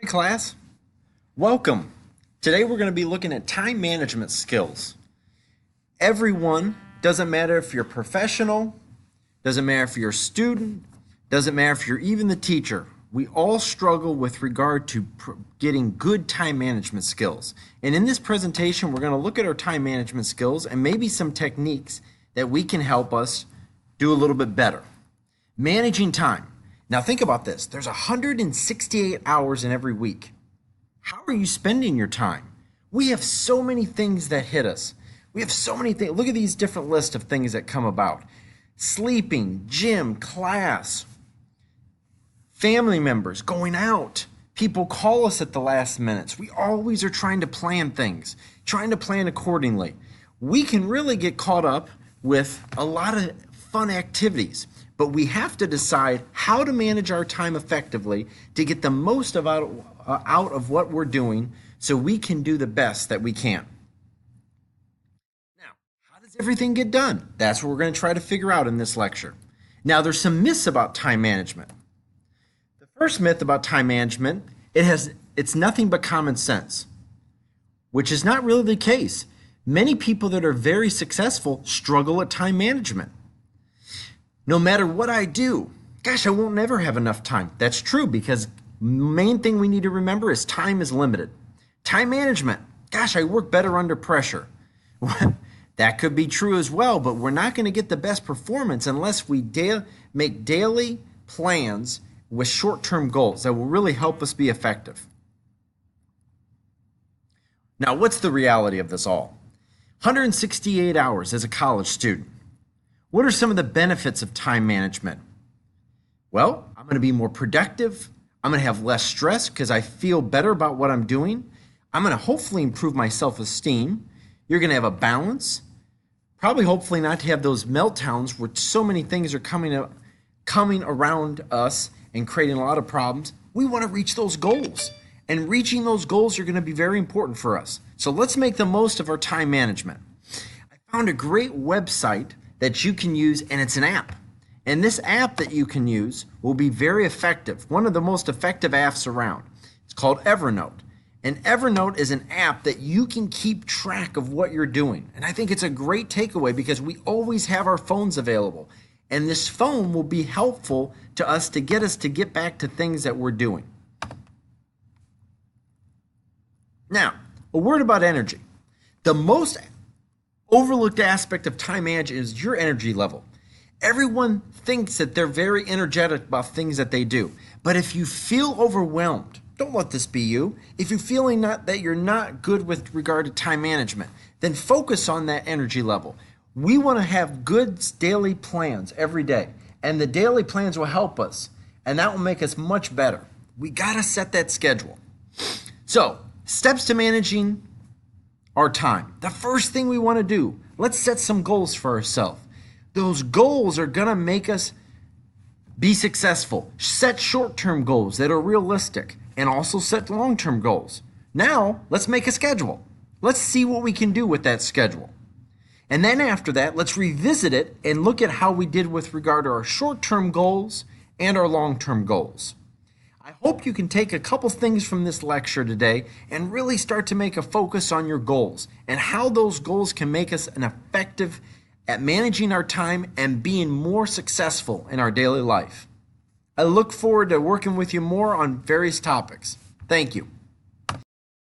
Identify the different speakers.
Speaker 1: Hi class, welcome. Today we're going to be looking at time management skills. Everyone, doesn't matter if you're professional, doesn't matter if you're a student, doesn't matter if you're even the teacher, we all struggle with regard to getting good time management skills. And in this presentation, we're going to look at our time management skills and maybe some techniques that we can help us do a little bit better. Managing time. Now think about this. There's 168 hours in every week. How are you spending your time? We have so many things that hit us. We have so many things. Look at these different lists of things that come about. Sleeping, gym, class, family members, going out. People call us at the last minutes. We always are trying to plan things, trying to plan accordingly. We can really get caught up with a lot of fun activities. But we have to decide how to manage our time effectively to get the most out of what we're doing so we can do the best that we can. Now, how does everything get done? That's what we're going to try to figure out in this lecture. Now, there's some myths about time management. The first myth about time management, it's nothing but common sense, which is not really the case. Many people that are very successful struggle at time management. No matter what I do, gosh, I won't never have enough time. That's true because the main thing we need to remember is time is limited. Time management, gosh, I work better under pressure. That could be true as well, but we're not going to get the best performance unless we make daily plans with short-term goals that will really help us be effective. Now, what's the reality of this all? 168 hours as a college student. What are some of the benefits of time management? Well, I'm going to be more productive. I'm going to have less stress because I feel better about what I'm doing. I'm going to hopefully improve my self-esteem. You're going to have a balance. Probably hopefully not to have those meltdowns where so many things are coming around us and creating a lot of problems. We want to reach those goals. And reaching those goals are going to be very important for us. So let's make the most of our time management. I found a great website that you can use, and it's an app. And this app that you can use will be very effective. One of the most effective apps around. It's called Evernote. And Evernote is an app that you can keep track of what you're doing. And I think it's a great takeaway because we always have our phones available. And this phone will be helpful to us to get back to things that we're doing. Now, a word about energy. The most overlooked aspect of time management is your energy level. Everyone thinks that they're very energetic about things that they do. But if you feel overwhelmed, don't let this be you. If you're feeling that you're not good with regard to time management, then focus on that energy level. We want to have good daily plans every day. And the daily plans will help us. And that will make us much better. We got to set that schedule. So, steps to managing our time. The first thing we want to do, let's set some goals for ourselves. Those goals are going to make us be successful. Set short-term goals that are realistic and also set long-term goals. Now, let's make a schedule. Let's see what we can do with that schedule. And then after that, let's revisit it and look at how we did with regard to our short-term goals and our long-term goals. I hope you can take a couple things from this lecture today and really start to make a focus on your goals and how those goals can make us an effective at managing our time and being more successful in our daily life. I look forward to working with you more on various topics. Thank you.